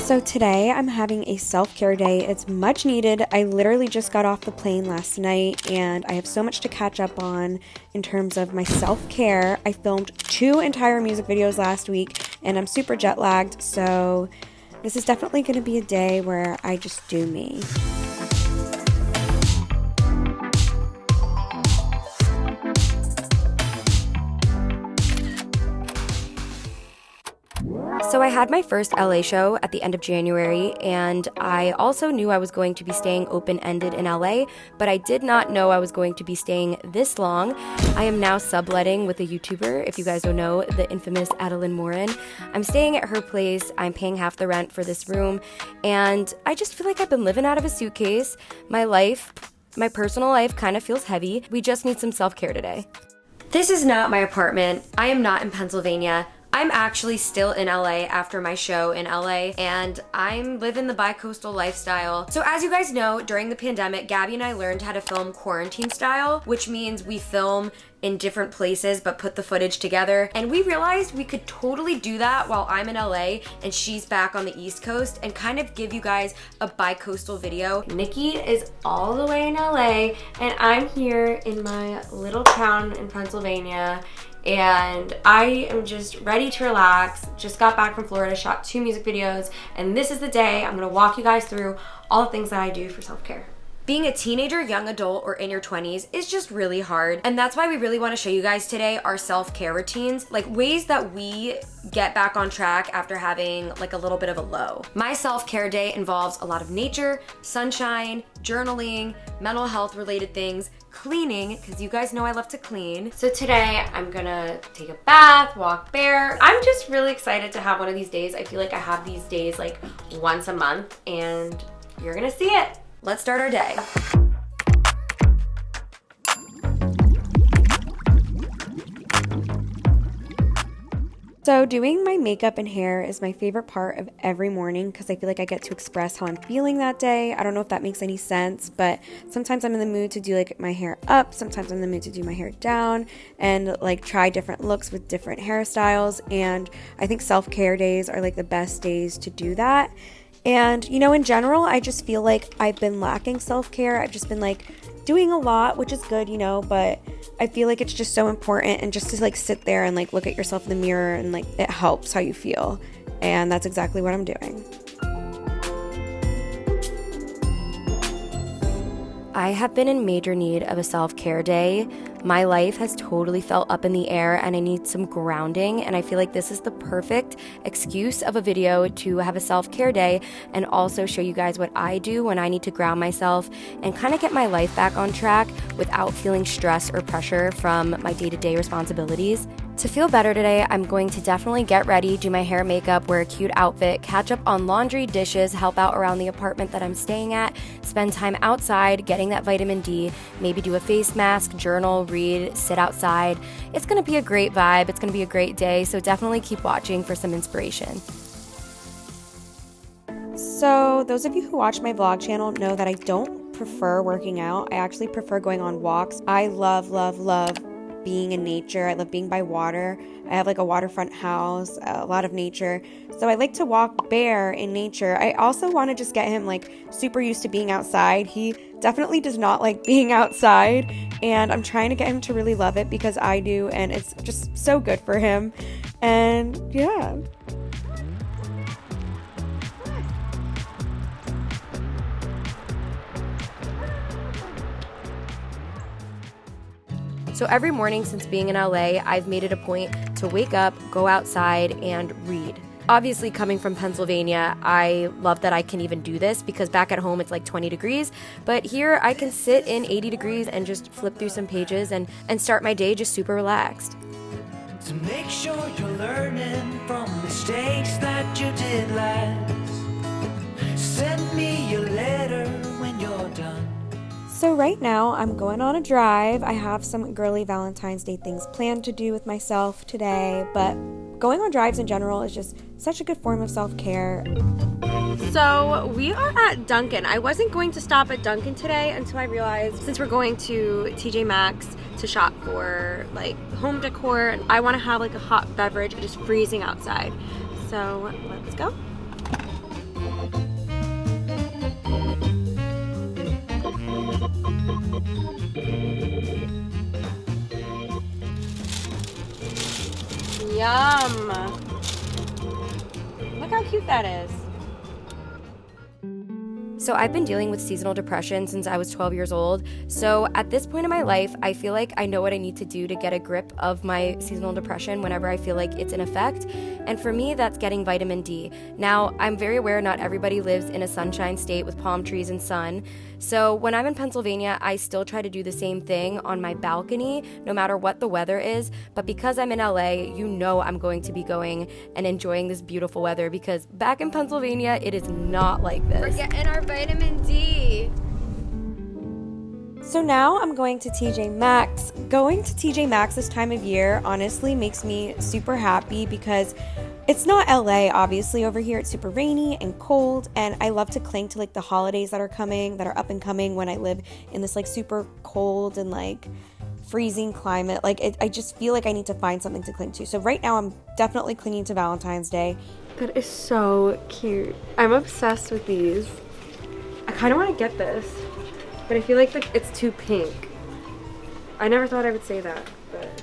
So today I'm having a self-care day. It's much needed. I literally just got off the plane last night and I have so much to catch up on in terms of my self-care. I filmed 2 entire music videos last week and I'm super jet lagged, so this is definitely going to be a day where I just do me. So I had my first LA show at the end of January, and I also knew I was going to be staying open-ended in LA, but I did not know I was going to be staying this long. I am now subletting with a YouTuber, if you guys don't know, the infamous Adeline Morin. I'm staying at her place, I'm paying half the rent for this room, and I just feel like I've been living out of a suitcase. My personal life kind of feels heavy. We just need some self-care today. This is not my apartment. I am not in Pennsylvania. I'm actually still in LA after my show in LA, and I'm living the bi-coastal lifestyle. So as you guys know, during the pandemic, Gabby and I learned how to film quarantine style, which means we film in different places but put the footage together. And we realized we could totally do that while I'm in LA and she's back on the East Coast and kind of give you guys a bi-coastal video. Nikki is all the way in LA and I'm here in my little town in Pennsylvania. And I am just ready to relax. Just got back from Florida, shot 2 music videos, and this is the day I'm gonna walk you guys through all the things that I do for self-care. Being a teenager, young adult, or in your 20s is just really hard, and that's why we really want to show you guys today our self-care routines, like ways that we get back on track after having like a little bit of a low. My self-care day involves a lot of nature, sunshine, journaling, mental health related things, cleaning, because you guys know I love to clean. So today I'm gonna take a bath, walk bare. I'm just really excited to have one of these days. I feel like I have these days like once a month and you're gonna see it. Let's start our day. So doing my makeup and hair is my favorite part of every morning because I feel like I get to express how I'm feeling that day. I don't know if that makes any sense, but sometimes I'm in the mood to do like my hair up, sometimes I'm in the mood to do my hair down and like try different looks with different hairstyles. And I think self-care days are like the best days to do that. And, you know, in general, I just feel like I've been lacking self-care. I've just been like doing a lot, which is good, you know, but I feel like it's just so important and just to like sit there and like look at yourself in the mirror and like it helps how you feel. And that's exactly what I'm doing. I have been in major need of a self-care day. My life has totally felt up in the air and I need some grounding, and I feel like this is the perfect excuse of a video to have a self-care day and also show you guys what I do when I need to ground myself and kind of get my life back on track without feeling stress or pressure from my day-to-day responsibilities. To feel better today, I'm going to definitely get ready, do my hair, makeup, wear a cute outfit, catch up on laundry, dishes, help out around the apartment that I'm staying at, spend time outside getting that vitamin D, maybe do a face mask, journal, read, sit outside. It's going to be a great vibe. It's going to be a great day, so definitely keep watching for some inspiration. So those of you who watch my vlog channel know that I don't prefer working out. I actually prefer going on walks. I love being in nature. I love being by water. I have like a waterfront house, a lot of nature. So I like to walk bare in nature. I also want to just get him like super used to being outside. He definitely does not like being outside, and I'm trying to get him to really love it because I do, and it's just so good for him. And yeah. So every morning since being in LA, I've made it a point to wake up, go outside, and read. Obviously, coming from Pennsylvania, I love that I can even do this because back at home it's like 20 degrees, but here I can sit in 80 degrees and just flip through some pages and start my day just super relaxed. To make sure you're learning from mistakes that you did last, send me your letter when you're done. So right now I'm going on a drive. I have some girly Valentine's Day things planned to do with myself today, but going on drives in general is just such a good form of self-care. So we are at Dunkin'. I wasn't going to stop at Dunkin' today until I realized since we're going to TJ Maxx to shop for like home decor, I want to have like a hot beverage. It is freezing outside. So let's go. Yum! Look how cute that is. So I've been dealing with seasonal depression since I was 12 years old. So at this point in my life, I feel like I know what I need to do to get a grip of my seasonal depression whenever I feel like it's in effect. And for me, that's getting vitamin D. Now, I'm very aware not everybody lives in a sunshine state with palm trees and sun. So when I'm in Pennsylvania, I still try to do the same thing on my balcony, no matter what the weather is. But because I'm in LA, you know I'm going to be going and enjoying this beautiful weather, because back in Pennsylvania, it is not like this. We're getting our vitamin D. So now I'm going to TJ Maxx. Going to TJ Maxx this time of year honestly makes me super happy because it's not LA, obviously. Over here it's super rainy and cold, and I love to cling to like the holidays that are up and coming when I live in this like super cold and like freezing climate. I just feel like I need to find something to cling to. So right now I'm definitely clinging to Valentine's Day. That is so cute. I'm obsessed with these. I kind of want to get this, but I feel like it's too pink. I never thought I would say that, but...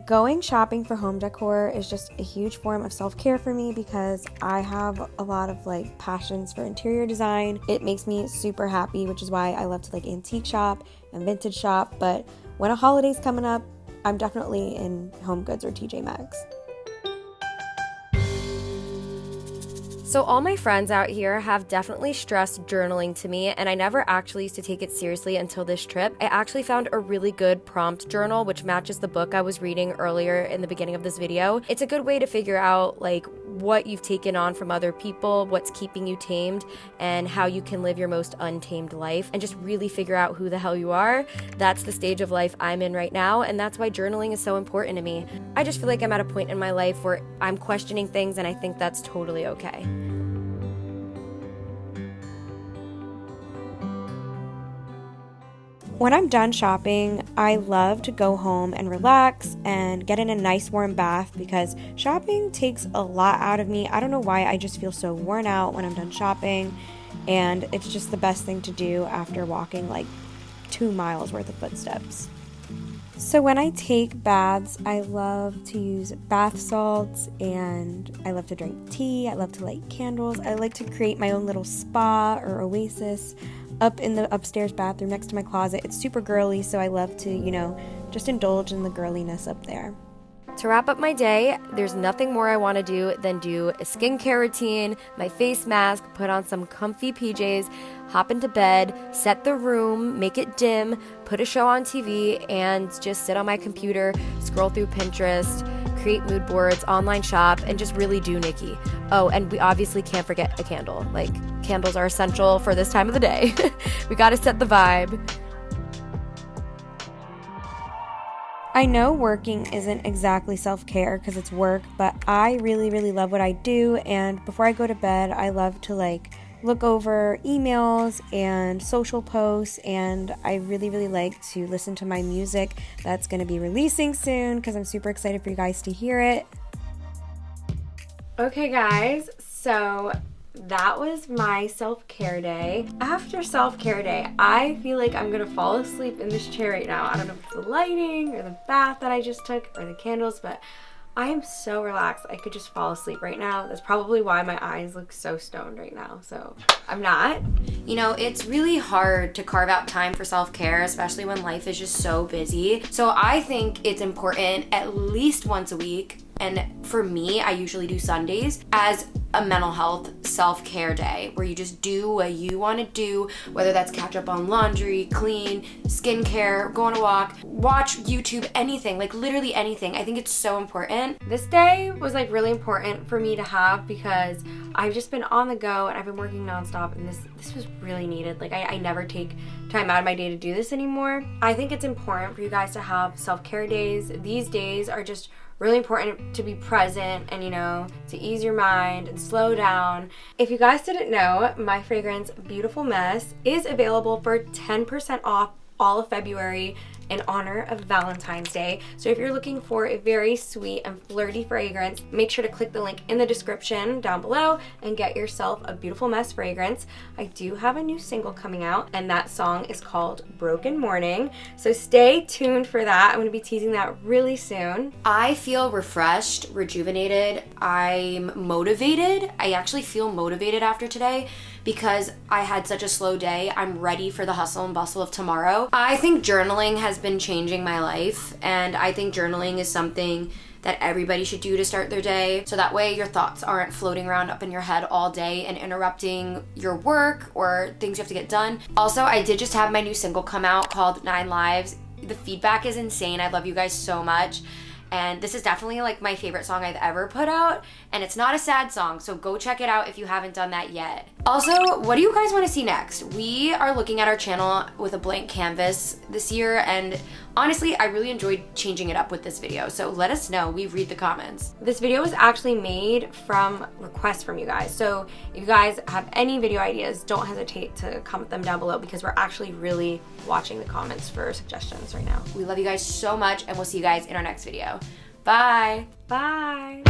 Going shopping for home decor is just a huge form of self-care for me because I have a lot of like passions for interior design. It makes me super happy, which is why I love to like antique shop and vintage shop. But when a holiday's coming up, I'm definitely in Home Goods or TJ Maxx. So all my friends out here have definitely stressed journaling to me, and I never actually used to take it seriously until this trip. I actually found a really good prompt journal which matches the book I was reading earlier in the beginning of this video. It's a good way to figure out like what you've taken on from other people, what's keeping you tamed, and how you can live your most untamed life and just really figure out who the hell you are. That's the stage of life I'm in right now, and that's why journaling is so important to me. I just feel like I'm at a point in my life where I'm questioning things, and I think that's totally okay. When I'm done shopping, I love to go home and relax and get in a nice warm bath because shopping takes a lot out of me. I don't know why, I just feel so worn out when I'm done shopping, and it's just the best thing to do after walking like 2 miles worth of footsteps. So when I take baths, I love to use bath salts, and I love to drink tea. I love to light candles. I like to create my own little spa or oasis up in the upstairs bathroom next to my closet. It's super girly, so I love to, just indulge in the girliness up there. To wrap up my day, there's nothing more I want to do than do a skincare routine, my face mask, put on some comfy PJs, hop into bed, set the room, make it dim, put a show on TV, and just sit on my computer, scroll through Pinterest, create mood boards, online shop, and just really do Niki. Oh, and we obviously can't forget a candle. Like, candles are essential for this time of the day. We gotta set the vibe. I know working isn't exactly self-care because it's work, but I really, really love what I do, and before I go to bed, I love to look over emails and social posts, and I really, really like to listen to my music that's going to be releasing soon because I'm super excited for you guys to hear it. Okay guys, so that was my self-care day. After self-care day, I feel like I'm gonna fall asleep in this chair right now. I don't know if it's the lighting or the bath that I just took or the candles, but I am so relaxed. I could just fall asleep right now. That's probably why my eyes look so stoned right now, so I'm not. It's really hard to carve out time for self-care, especially when life is just so busy. So I think it's important at least once a week, and for me, I usually do Sundays, as a mental health self-care day where you just do what you want to do, whether that's catch up on laundry, clean, skincare, go on a walk, watch YouTube, anything, like literally anything. I think it's so important. This day was really important for me to have because I've just been on the go and I've been working nonstop, and this was really needed. I never take time out of my day to do this anymore. I think it's important for you guys to have self-care days. These days are just really important to be present and, to ease your mind and slow down. If you guys didn't know, my fragrance Beautiful Mess is available for 10% off all of February in honor of Valentine's Day. So if you're looking for a very sweet and flirty fragrance, make sure to click the link in the description down below and get yourself a Beautiful Mess fragrance. I do have a new single coming out, and that song is called Broken Morning. So stay tuned for that. I'm going to be teasing that really soon. I feel refreshed, rejuvenated. I'm motivated. I actually feel motivated after today because I had such a slow day. I'm ready for the hustle and bustle of tomorrow. I think journaling has been changing my life, and I think journaling is something that everybody should do to start their day, so that way your thoughts aren't floating around up in your head all day and interrupting your work or things you have to get done. Also, I did just have my new single come out called 9 Lives. The feedback is insane. I love you guys so much. And this is definitely like my favorite song I've ever put out. And it's not a sad song, so go check it out if you haven't done that yet. Also, what do you guys want to see next? We are looking at our channel with a blank canvas this year, and honestly, I really enjoyed changing it up with this video. So let us know. We read the comments. This video was actually made from requests from you guys. So if you guys have any video ideas, don't hesitate to comment them down below because we're actually really watching the comments for suggestions right now. We love you guys so much, and we'll see you guys in our next video. Bye. Bye.